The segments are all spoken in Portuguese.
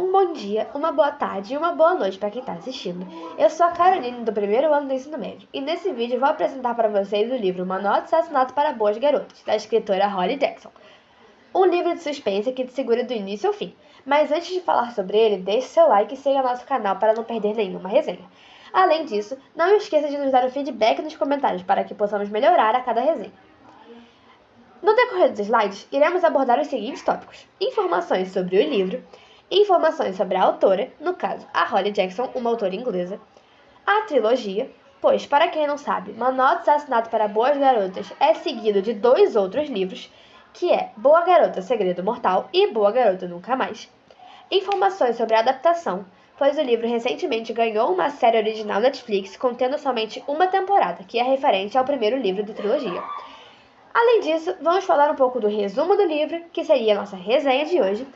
Um bom dia, uma boa tarde e uma boa noite para quem está assistindo. Eu sou a Caroline, do primeiro ano do ensino médio, e nesse vídeo vou apresentar para vocês o livro Manual de Assassinato para Boas Garotas, da escritora Holly Jackson. Um livro de suspense que te segura do início ao fim. Mas antes de falar sobre ele, deixe seu like e siga nosso canal para não perder nenhuma resenha. Além disso, não esqueça de nos dar um feedback nos comentários para que possamos melhorar a cada resenha. No decorrer dos slides, iremos abordar os seguintes tópicos: informações sobre o livro, informações sobre a autora, no caso, a Holly Jackson, uma autora inglesa, a trilogia, pois, para quem não sabe, Manual de Assassinato para Boas Garotas é seguido de 2 outros livros, que é Boa Garota, Segredo Mortal e Boa Garota Nunca Mais. Informações sobre a adaptação, pois o livro recentemente ganhou uma série original Netflix contendo somente uma temporada, que é referente ao primeiro livro da trilogia. Além disso, vamos falar um pouco do resumo do livro, que seria a nossa resenha de hoje,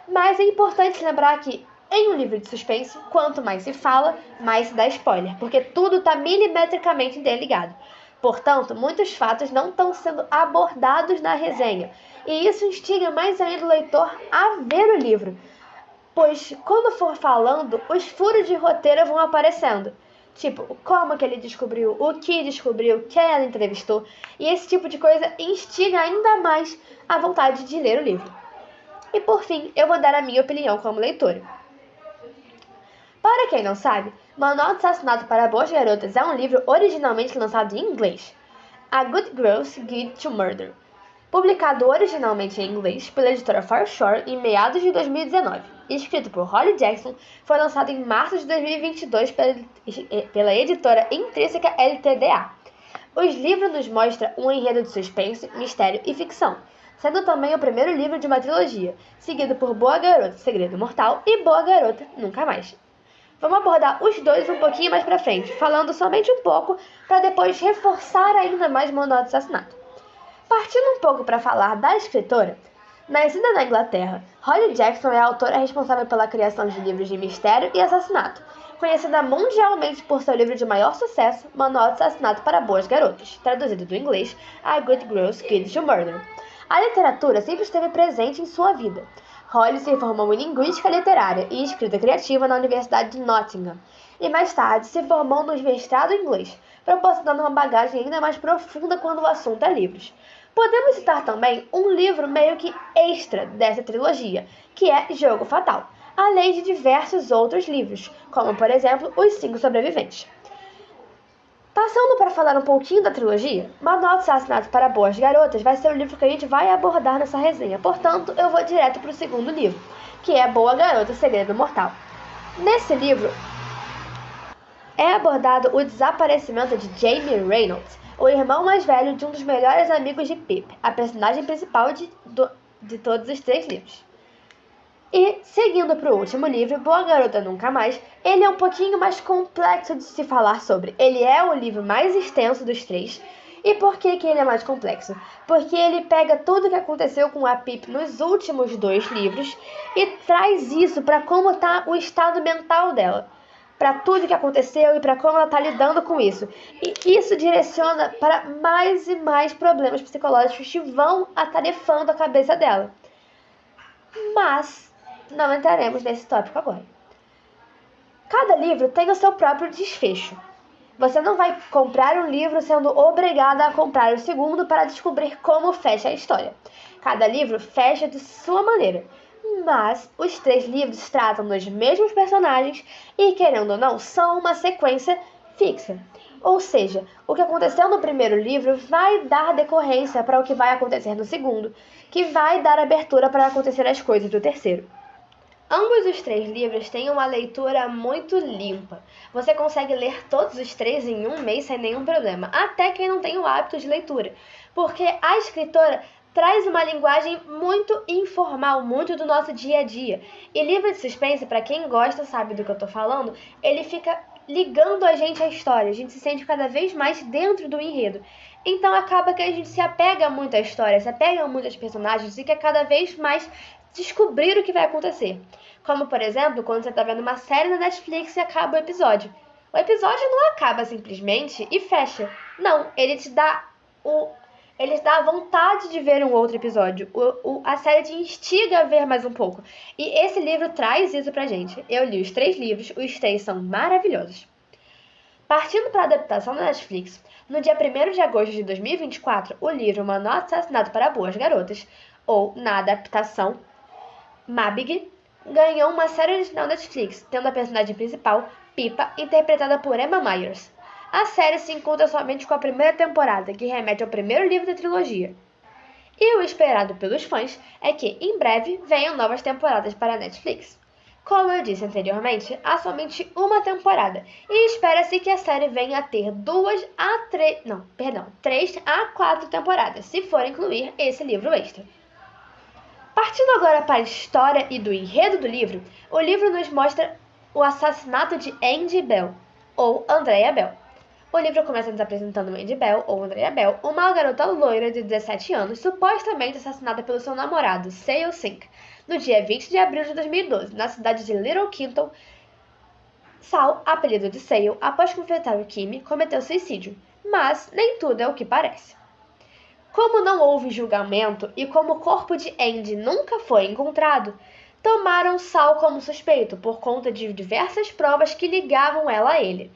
mas é importante lembrar que, em um livro de suspense, quanto mais se fala, mais se dá spoiler, porque tudo está milimetricamente interligado. Portanto, muitos fatos não estão sendo abordados na resenha, e isso instiga mais ainda o leitor a ver o livro, pois, quando for falando, os furos de roteiro vão aparecendo. Tipo, como que ele descobriu, o que descobriu, quem ela entrevistou, e esse tipo de coisa instiga ainda mais a vontade de ler o livro. E por fim, eu vou dar a minha opinião como leitora. Para quem não sabe, Manual de Assassinato para Boas Garotas é um livro originalmente lançado em inglês, A Good Girl's Guide to Murder, publicado originalmente em inglês pela editora Farshore em meados de 2019, e escrito por Holly Jackson, foi lançado em março de 2022 pela editora Intrínseca LTDA. Os livros nos mostram um enredo de suspense, mistério e ficção, sendo também o primeiro livro de uma trilogia, seguido por Boa Garota, Segredo Mortal e Boa Garota, Nunca Mais. Vamos abordar os dois um pouquinho mais pra frente, falando somente um pouco, para depois reforçar ainda mais o Manual de Assassinato. Partindo um pouco para falar da escritora, nascida na Inglaterra, Holly Jackson é a autora responsável pela criação de livros de mistério e assassinato, conhecida mundialmente por seu livro de maior sucesso, Manual de Assassinato para Boas Garotas, traduzido do inglês A Good Girl's Guide to Murder. A literatura sempre esteve presente em sua vida. Holly se formou em linguística literária e escrita criativa na Universidade de Nottingham, e mais tarde se formou no mestrado em inglês, proporcionando uma bagagem ainda mais profunda quando o assunto é livros. Podemos citar também um livro meio que extra dessa trilogia, que é Jogo Fatal, além de diversos outros livros, como por exemplo Os 5 Sobreviventes. Passando para falar um pouquinho da trilogia, Manual de Assassinato para Boas Garotas vai ser o livro que a gente vai abordar nessa resenha, portanto eu vou direto para o segundo livro, que é Boa Garota, Segredo Mortal. Nesse livro é abordado o desaparecimento de Jamie Reynolds, o irmão mais velho de um dos melhores amigos de Pip, a personagem principal de todos os 3 livros. E, seguindo para o último livro, Boa Garota Nunca Mais, ele é um pouquinho mais complexo de se falar sobre. Ele é o livro mais extenso dos 3. E por que ele é mais complexo? Porque ele pega tudo o que aconteceu com a Pip nos últimos 2 livros e traz isso para como está o estado mental dela, para tudo que aconteceu e para como ela está lidando com isso. E isso direciona para mais e mais problemas psicológicos que vão atarefando a cabeça dela. Mas não entraremos nesse tópico agora. Cada livro tem o seu próprio desfecho. Você não vai comprar um livro sendo obrigada a comprar o segundo para descobrir como fecha a história. Cada livro fecha de sua maneira. Mas os 3 livros tratam dos mesmos personagens e, querendo ou não, são uma sequência fixa. Ou seja, o que aconteceu no primeiro livro vai dar decorrência para o que vai acontecer no segundo, que vai dar abertura para acontecer as coisas do terceiro. Ambos os 3 livros têm uma leitura muito limpa. Você consegue ler todos os 3 em um mês sem nenhum problema, até quem não tem o hábito de leitura, porque a escritora traz uma linguagem muito informal, muito do nosso dia a dia. E livro de suspense, para quem gosta, sabe do que eu tô falando, ele fica ligando a gente à história, a gente se sente cada vez mais dentro do enredo. Então acaba que a gente se apega muito à história, se apega muito aos personagens e quer cada vez mais descobrir o que vai acontecer. Como, por exemplo, quando você está vendo uma série na Netflix e acaba o episódio. O episódio não acaba simplesmente e fecha. Não, ele te dá Eles dão vontade de ver um outro episódio. A série te instiga a ver mais um pouco. E esse livro traz isso pra gente. Eu li os 3 livros, os 3 são maravilhosos. Partindo para a adaptação da Netflix, no dia 1º de agosto de 2024, o livro Manual de Assassinato para Boas Garotas, ou na adaptação, Mabig, ganhou uma série original Netflix, tendo a personagem principal, Pippa, interpretada por Emma Myers. A série se encontra somente com a primeira temporada, que remete ao primeiro livro da trilogia. E o esperado pelos fãs é que, em breve, venham novas temporadas para a Netflix. Como eu disse anteriormente, há somente uma temporada, e espera-se que a série venha a ter 3 a 4 temporadas, se for incluir esse livro extra. Partindo agora para a história e do enredo do livro, o livro nos mostra o assassinato de Andy Bell, ou Andrea Bell. O livro começa nos apresentando Andy Bell, ou Andrea Bell, uma garota loira de 17 anos, supostamente assassinada pelo seu namorado, Sale Sink, no dia 20 de abril de 2012, na cidade de Little Kington. Sal, apelido de Sale, após confrontar o crime, cometeu suicídio, mas nem tudo é o que parece. Como não houve julgamento e como o corpo de Andy nunca foi encontrado, tomaram Sal como suspeito por conta de diversas provas que ligavam ela a ele.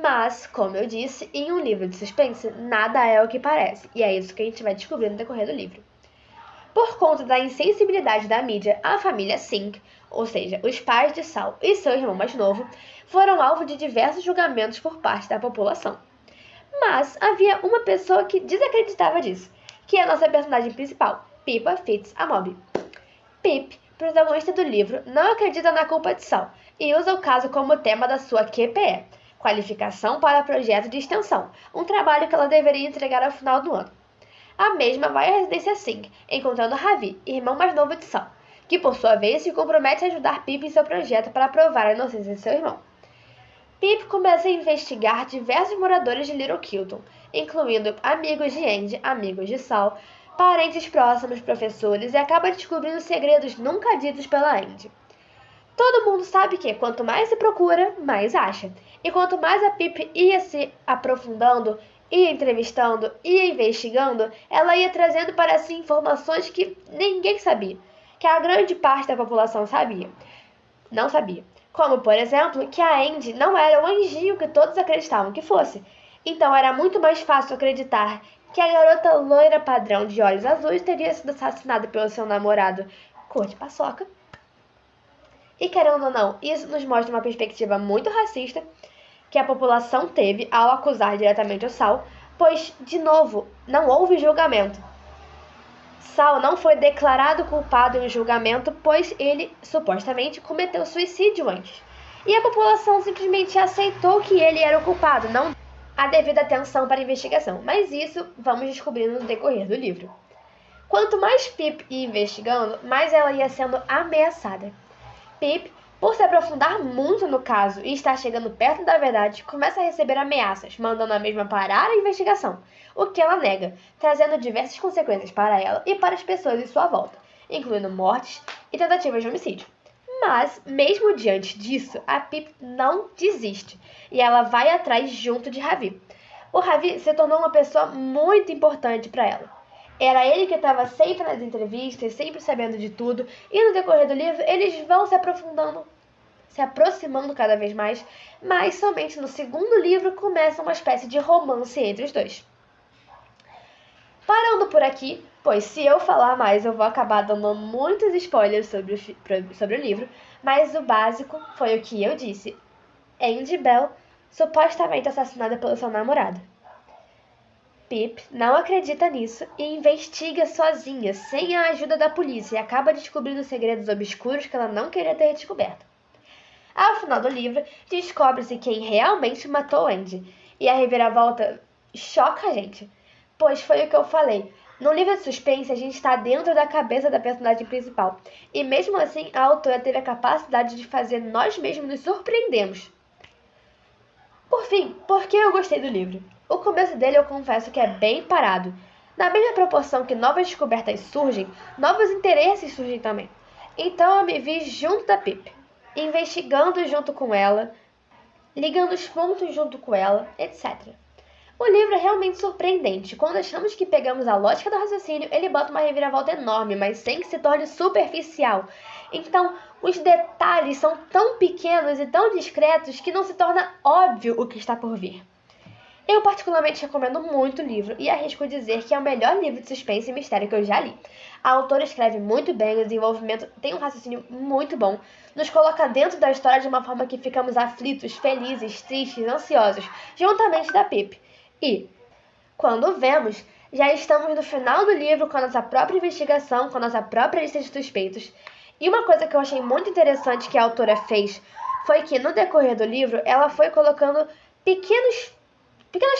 Mas, como eu disse, em um livro de suspense, nada é o que parece, e é isso que a gente vai descobrir no decorrer do livro. Por conta da insensibilidade da mídia, a família Sink, ou seja, os pais de Sal e seu irmão mais novo, foram alvo de diversos julgamentos por parte da população. Mas havia uma pessoa que desacreditava disso, que é a nossa personagem principal, Pippa Fitz-Amobi. Pip, protagonista do livro, não acredita na culpa de Sal e usa o caso como tema da sua QPE, Qualificação para Projeto de Extensão, um trabalho que ela deveria entregar ao final do ano. A mesma vai à residência Sink, encontrando Ravi, irmão mais novo de Sal, que por sua vez se compromete a ajudar Pip em seu projeto para provar a inocência de seu irmão. Pip começa a investigar diversos moradores de Little Kington, incluindo amigos de Andy, amigos de Sal, parentes próximos, professores, e acaba descobrindo segredos nunca ditos pela Andy. Todo mundo sabe que, quanto mais se procura, mais acha. E quanto mais a Pip ia se aprofundando, ia entrevistando, ia investigando, ela ia trazendo para si informações que ninguém sabia, que a grande parte da população não sabia. Como, por exemplo, que a Andy não era o anjinho que todos acreditavam que fosse. Então era muito mais fácil acreditar que a garota loira padrão de olhos azuis teria sido assassinada pelo seu namorado cor de paçoca. E querendo ou não, isso nos mostra uma perspectiva muito racista que a população teve ao acusar diretamente o Sal, pois, de novo, não houve julgamento. Sal não foi declarado culpado em julgamento, pois ele, supostamente, cometeu suicídio antes. E a população simplesmente aceitou que ele era o culpado, não a devida atenção para a investigação. Mas isso vamos descobrindo no decorrer do livro. Quanto mais Pip ia investigando, mais ela ia sendo ameaçada. Pip, por se aprofundar muito no caso e estar chegando perto da verdade, começa a receber ameaças, mandando a mesma parar a investigação, o que ela nega, trazendo diversas consequências para ela e para as pessoas em sua volta, incluindo mortes e tentativas de homicídio. Mas, mesmo diante disso, a Pip não desiste e ela vai atrás junto de Ravi. O Ravi se tornou uma pessoa muito importante para ela. Era ele que estava sempre nas entrevistas, sempre sabendo de tudo. E no decorrer do livro, eles vão se aprofundando, se aproximando cada vez mais. Mas somente no segundo livro começa uma espécie de romance entre os dois. Parando por aqui, pois se eu falar mais eu vou acabar dando muitos spoilers sobre o livro. Mas o básico foi o que eu disse. Andy Bell, supostamente assassinada pelo seu namorado. Pip não acredita nisso e investiga sozinha, sem a ajuda da polícia, e acaba descobrindo segredos obscuros que ela não queria ter descoberto. Ao final do livro, descobre-se quem realmente matou Andy, e a reviravolta choca a gente, pois foi o que eu falei. No livro de suspense, a gente está dentro da cabeça da personagem principal, e mesmo assim a autora teve a capacidade de fazer nós mesmos nos surpreendermos. Por fim, por que eu gostei do livro? O começo dele eu confesso que é bem parado. Na mesma proporção que novas descobertas surgem, novos interesses surgem também. Então eu me vi junto da Pip, investigando junto com ela, ligando os pontos junto com ela, etc. O livro é realmente surpreendente. Quando achamos que pegamos a lógica do raciocínio, ele bota uma reviravolta enorme, mas sem que se torne superficial. Então, os detalhes são tão pequenos e tão discretos que não se torna óbvio o que está por vir. Eu particularmente recomendo muito o livro e arrisco dizer que é o melhor livro de suspense e mistério que eu já li. A autora escreve muito bem, o desenvolvimento tem um raciocínio muito bom, nos coloca dentro da história de uma forma que ficamos aflitos, felizes, tristes, ansiosos, juntamente da Pip. E, quando vemos, já estamos no final do livro com a nossa própria investigação, com a nossa própria lista de suspeitos. E uma coisa que eu achei muito interessante que a autora fez foi que, no decorrer do livro, ela foi colocando pequenas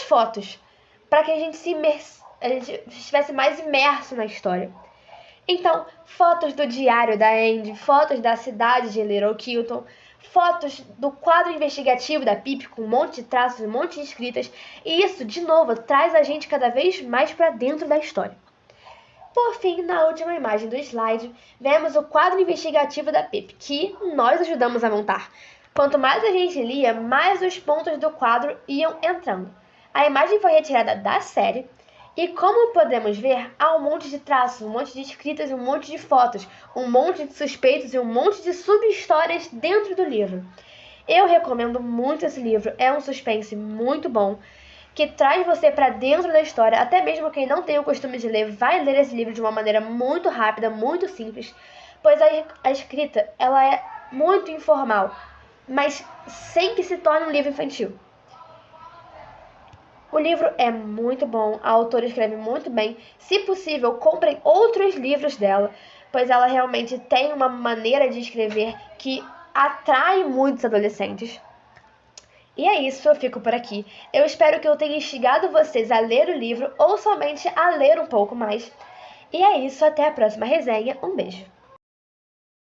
fotos para que a gente estivesse mais imerso na história. Então, fotos do diário da Andy, fotos da cidade de Little Kilton, fotos do quadro investigativo da Pip com um monte de traços, um monte de escritas, e isso, de novo, traz a gente cada vez mais para dentro da história. Por fim, na última imagem do slide, vemos o quadro investigativo da Pip, que nós ajudamos a montar. Quanto mais a gente lia, mais os pontos do quadro iam entrando. A imagem foi retirada da série e, como podemos ver, há um monte de traços, um monte de escritas e um monte de fotos, um monte de suspeitos e um monte de sub-histórias dentro do livro. Eu recomendo muito esse livro, é um suspense muito bom, que traz você para dentro da história. Até mesmo quem não tem o costume de ler vai ler esse livro de uma maneira muito rápida, muito simples, pois a escrita ela é muito informal, mas sem que se torne um livro infantil. O livro é muito bom, a autora escreve muito bem. Se possível, comprem outros livros dela, pois ela realmente tem uma maneira de escrever que atrai muitos adolescentes. E é isso, eu fico por aqui. Eu espero que eu tenha instigado vocês a ler o livro ou somente a ler um pouco mais. E é isso, até a próxima resenha. Um beijo!